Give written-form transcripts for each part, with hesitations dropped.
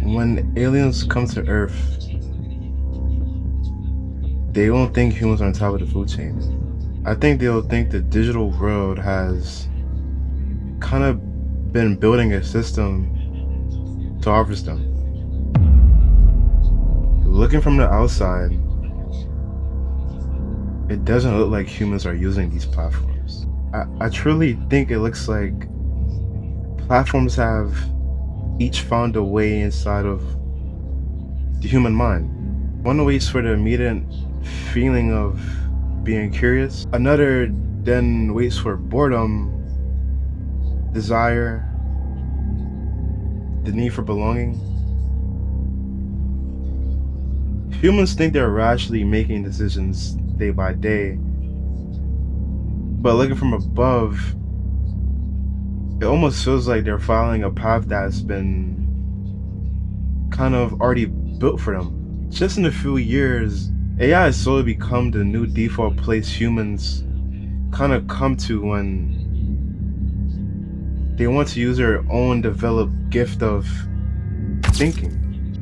When aliens come to Earth, they won't think humans are on top of the food chain. I think they'll think the digital world has kind of been building a system to harvest them. Looking from the outside, it doesn't look like humans are using these platforms. I truly think it looks like platforms have each found a way inside of the human mind. One waits for the immediate feeling of being curious. Another then waits for boredom, desire, the need for belonging. Humans think they're rationally making decisions day by day, but looking from above, it almost feels like they're following a path that's been kind of already built for them. Just in a few years, AI has slowly become the new default place humans kind of come to when they want to use their own developed gift of thinking.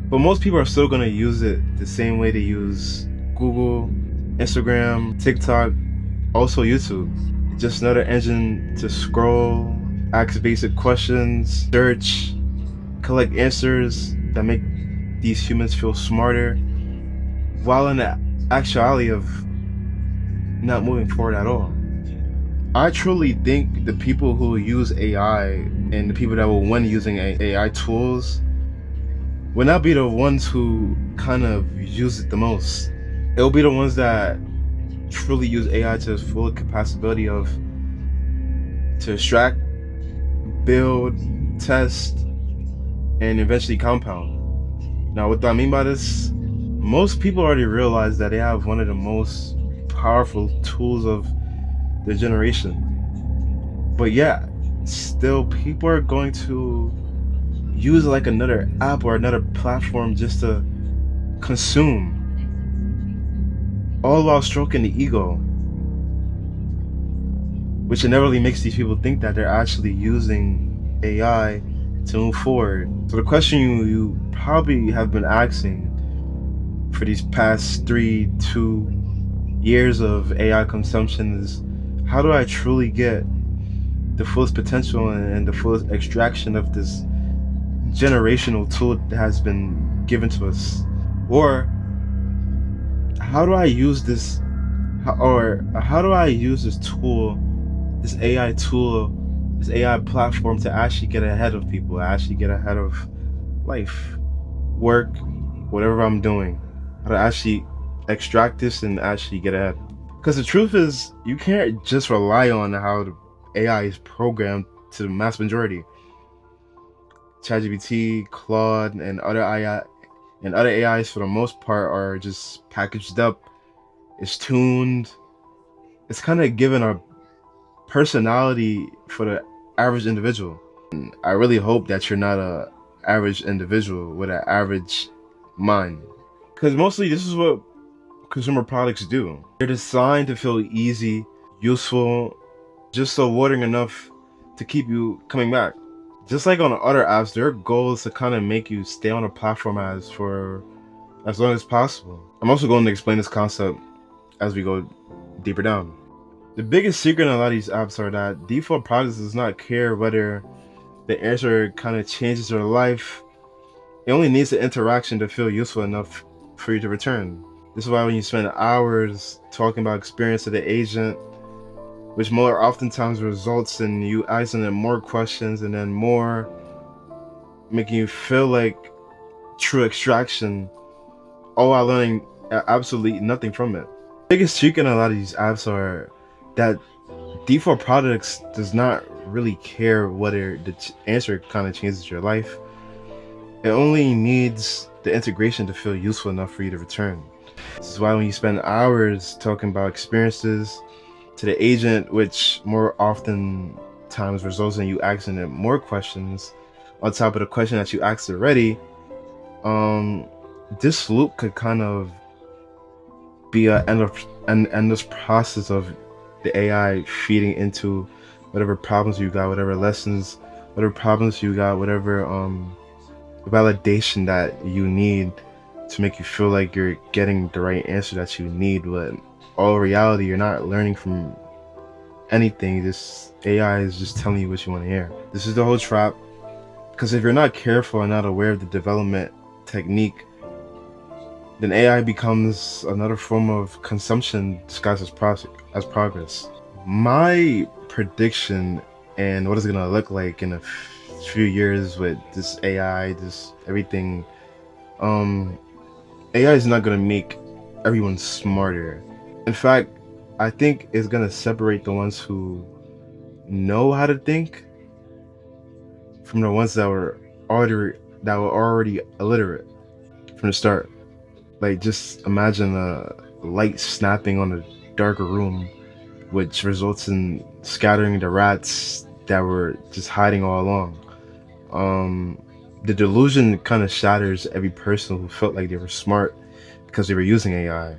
But most people are still going to use it the same way they use Google, Instagram, TikTok, also YouTube. It's just another engine to scroll, ask basic questions, search, collect answers that make these humans feel smarter, while in the actuality of not moving forward at all. I truly think the people who use AI and the people that will win using AI tools will not be the ones who kind of use it the most. It'll be the ones that truly use AI to its full capacity of to extract, build, test, and eventually compound. Now, what do I mean by this? Most people already realize that they have one of the most powerful tools of their generation. But yeah, still people are going to use like another app or another platform just to consume, all while stroking the ego, which inevitably makes these people think that they're actually using AI to move forward. So the question you probably have been asking for these past 2 years of AI consumption is, how do I truly get the fullest potential and the fullest extraction of this generational tool that has been given to us? Or how do I use this, or how do I use this tool, this AI tool, this AI platform to actually get ahead of people, actually get ahead of life, work, whatever I'm doing? How to actually extract this and actually get ahead. Because the truth is, you can't just rely on how the AI is programmed to the mass majority. ChatGPT, Claude, and other AIs for the most part are just packaged up. It's tuned. It's kind of given a personality for the average individual. And I really hope that you're not a average individual with an average mind, because mostly this is what consumer products do. They're designed to feel easy, useful, just so rewarding enough to keep you coming back. Just like on other apps, their goal is to kind of make you stay on a platform for as long as possible. I'm also going to explain this concept as we go deeper down. The biggest secret in a lot of these apps are that default products does not care whether the answer kind of changes your life. It only needs the interaction to feel useful enough for you to return. This is why when you spend hours talking about experience of the agent, which more oftentimes results in you asking them more questions and then more, making you feel like true extraction, all while learning absolutely nothing from it. The biggest trick in a lot of these apps are that default products does not really care whether the answer kind of changes your life. It only needs the integration to feel useful enough for you to return. This is why when you spend hours talking about experiences to the agent, which more often times results in you asking them more questions on top of the question that you asked already, this loop could kind of be an endless process of the AI feeding into whatever problems you got, whatever lessons, whatever problems you got, whatever validation that you need to make you feel like you're getting the right answer that you need. But all reality, you're not learning from anything. This AI is just telling you what you want to hear. This is the whole trap. Because if you're not careful and not aware of the development technique, then AI becomes another form of consumption disguised as progress. My prediction and what it's gonna look like in a few years with this AI, this everything, um, AI is not gonna make everyone smarter. In fact, I think it's gonna separate the ones who know how to think from the ones that were already illiterate from the start. Like, just imagine a light snapping on a darker room, which results in scattering the rats that were just hiding all along. Um, the delusion kind of shatters every person who felt like they were smart because they were using AI.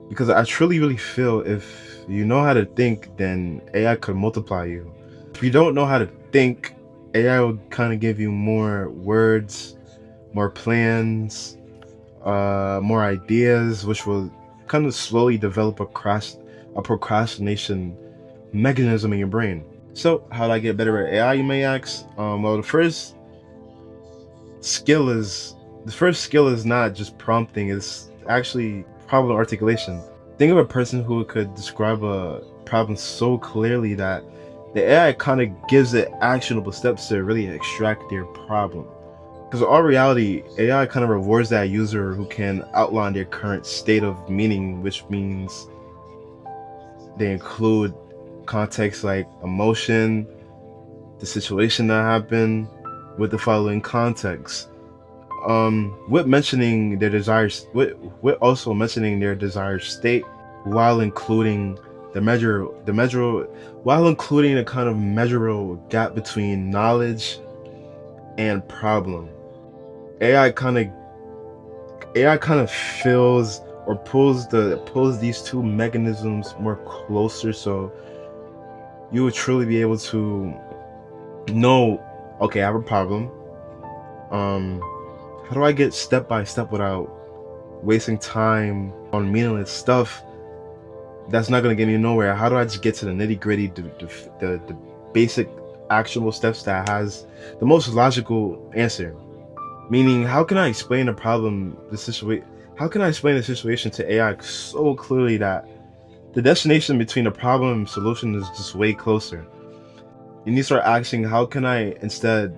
Because I truly, really feel if you know how to think, then AI could multiply you. If you don't know how to think, AI will kind of give you more words, more plans, more ideas, which will kind of slowly develop a procrastination mechanism in your brain. So, how do I get better at AI, you may ask? Well, skill is the first skill is not just prompting; it's actually problem articulation. Think of a person who could describe a problem so clearly that the AI kind of gives it actionable steps to really extract their problem. Because in all reality, AI kind of rewards that user who can outline their current state of meaning, which means they include context like emotion, the situation that happened, with the following context. With mentioning their desires, with also mentioning their desired state, while including while including a kind of measurable gap between knowledge and problem. AI kind of AI kind of fills or pulls these two mechanisms more closer, so you would truly be able to know, okay, I have a problem. Um, how do I get step by step without wasting time on meaningless stuff that's not gonna get me nowhere? How do I just get to the nitty gritty, the basic actionable steps that has the most logical answer? Meaning, how can I explain the problem, the situation? How can I explain the situation to AI so clearly that the destination between the problem and solution is just way closer? You need to start asking, how can I instead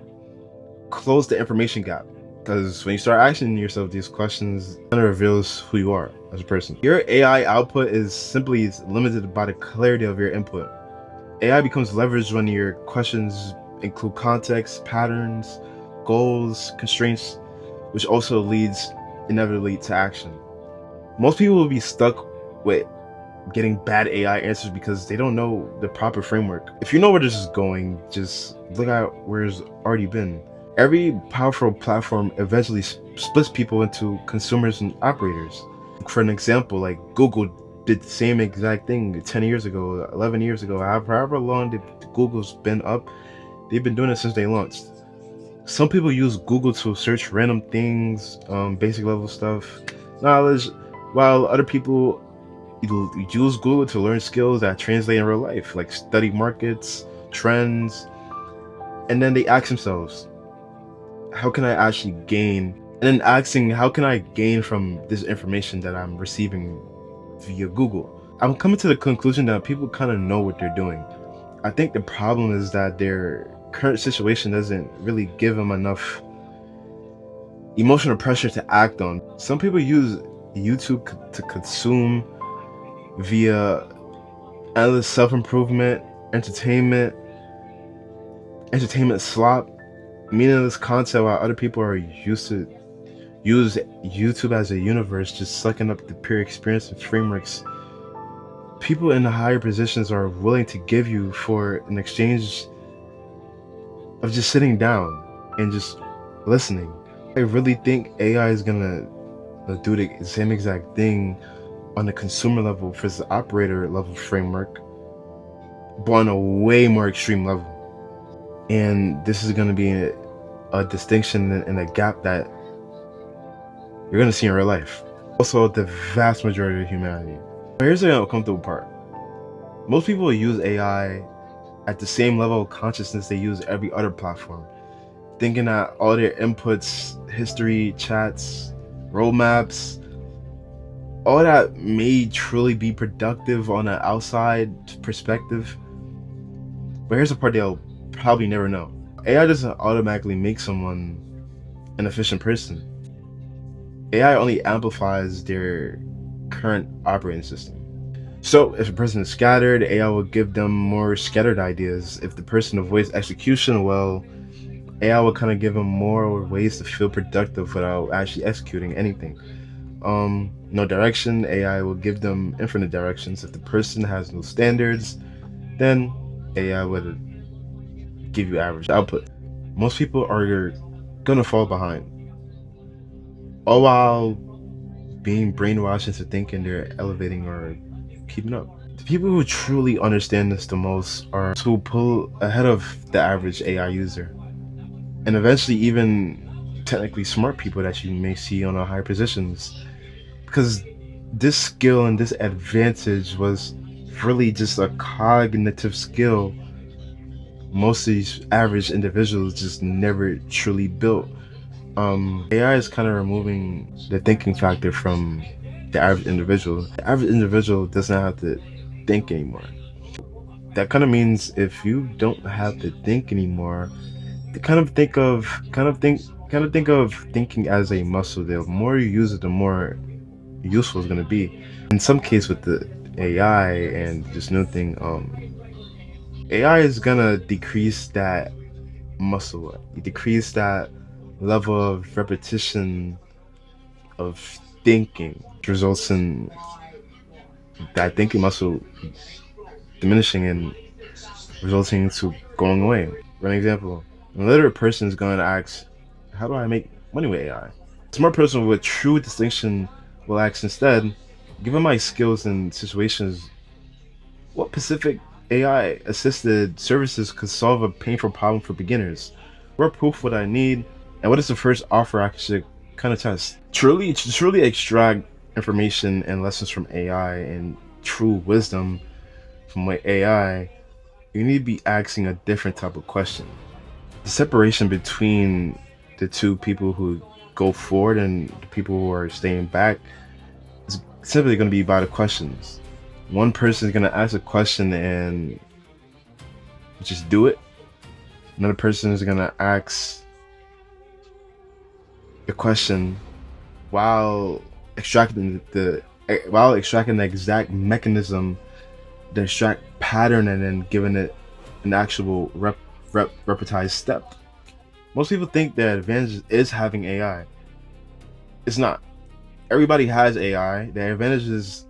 close the information gap? Because when you start asking yourself these questions, it kind of reveals who you are as a person. Your AI output is simply limited by the clarity of your input. AI becomes leveraged when your questions include context, patterns, goals, constraints, which also leads inevitably to action. Most people will be stuck with getting bad AI answers because they don't know the proper framework. If you know where this is going, just look at where it's already been. Every powerful platform eventually splits people into consumers and operators. For an example, like Google did the same exact thing 10 years ago, 11 years ago, however long Google's been up, they've been doing it since they launched. Some people use Google to search random things, basic level stuff, knowledge, while other people use Google to learn skills that translate in real life, like study markets, trends, and then they ask themselves, how can I actually gain? And then asking, how can I gain from this information that I'm receiving via Google? I'm coming to the conclusion that people kind of know what they're doing. I think the problem is that their current situation doesn't really give them enough emotional pressure to act on. Some people use YouTube to consume via endless self-improvement, entertainment, entertainment slop, meaningless content, while other people are used to use YouTube as a universe, just sucking up the pure experience and frameworks people in the higher positions are willing to give you for an exchange of just sitting down and just listening. I really think AI is gonna do the same exact thing on the consumer level for the operator level framework, but on a way more extreme level. And this is going to be a distinction and a gap that you're going to see in real life. Also, the vast majority of humanity. But here's the uncomfortable part. Most people use AI at the same level of consciousness they use every other platform, thinking that all their inputs, history, chats, roadmaps, all that may truly be productive on an outside perspective. But here's the part they'll probably never know. AI doesn't automatically make someone an efficient person. AI only amplifies their current operating system. So if a person is scattered, AI will give them more scattered ideas. If the person avoids execution, well, AI will kind of give them more ways to feel productive without actually executing anything. No direction, AI will give them infinite directions. If the person has no standards, then AI would give you average output. Most people are gonna fall behind, all while being brainwashed into thinking they're elevating or keeping up. The people who truly understand this the most are those who pull ahead of the average AI user, and eventually even technically smart people that you may see on higher positions. Because this skill and this advantage was really just a cognitive skill most of these average individuals just never truly built. AI is kind of removing the thinking factor from the average individual. The average individual doesn't have to think anymore. That kind of means if you don't have to think anymore, to think of thinking as a muscle. The more you use it, the more useful it's gonna be. In some case, with the AI and this new thing, AI is gonna decrease that muscle. You decrease that level of repetition of thinking, which results in that thinking muscle diminishing and resulting to going away. For an example, a literate person is going to ask, how do I make money with AI? A smart person with true distinction will ask instead, given my skills and situations, what specific AI assisted services could solve a painful problem for beginners? What proof would I need? And what is the first offer I should kind of test? Truly extract information and lessons from AI and true wisdom from AI, you need to be asking a different type of question. The separation between the two people who go forward and the people who are staying back is simply going to be by the questions. One person is going to ask a question and just do it. Another person is going to ask the question while extracting the exact mechanism, the exact pattern, and then giving it an actual repetized step. Most people think the advantage is having AI. It's not. Everybody has AI. The advantage is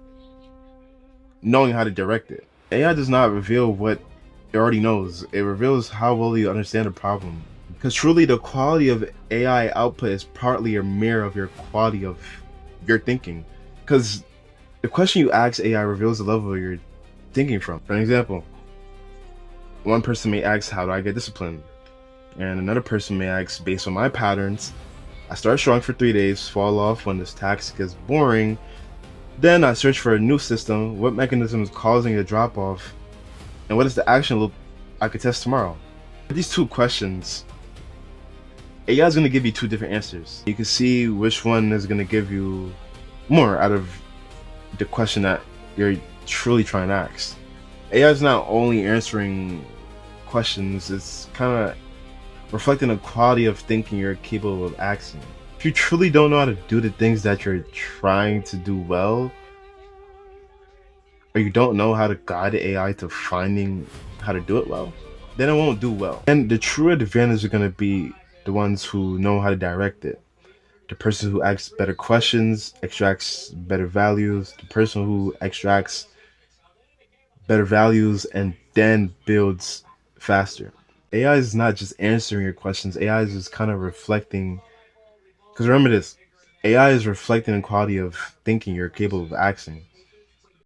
knowing how to direct it. AI does not reveal what it already knows. It reveals how well you understand the problem. Because truly, the quality of AI output is partly a mirror of your quality of your thinking. Because the question you ask AI reveals the level you're thinking from. For an example, one person may ask, how do I get disciplined? And another person may ask, based on my patterns, I start strong for 3 days, fall off when this task gets boring, then I search for a new system, what mechanism is causing the drop off, and what is the action loop I could test tomorrow? With these two questions, AI is going to give you two different answers. You can see which one is going to give you more out of the question that you're truly trying to ask. AI is not only answering questions, it's kind of reflecting the quality of thinking you're capable of asking. If you truly don't know how to do the things that you're trying to do well, or you don't know how to guide the AI to finding how to do it well, then it won't do well. And the true advantage are going to be the ones who know how to direct it. The person who asks better questions extracts better values. The person who extracts better values and then builds faster. AI is not just answering your questions. AI is just kind of reflecting. Because remember this, AI is reflecting the quality of thinking you're capable of asking.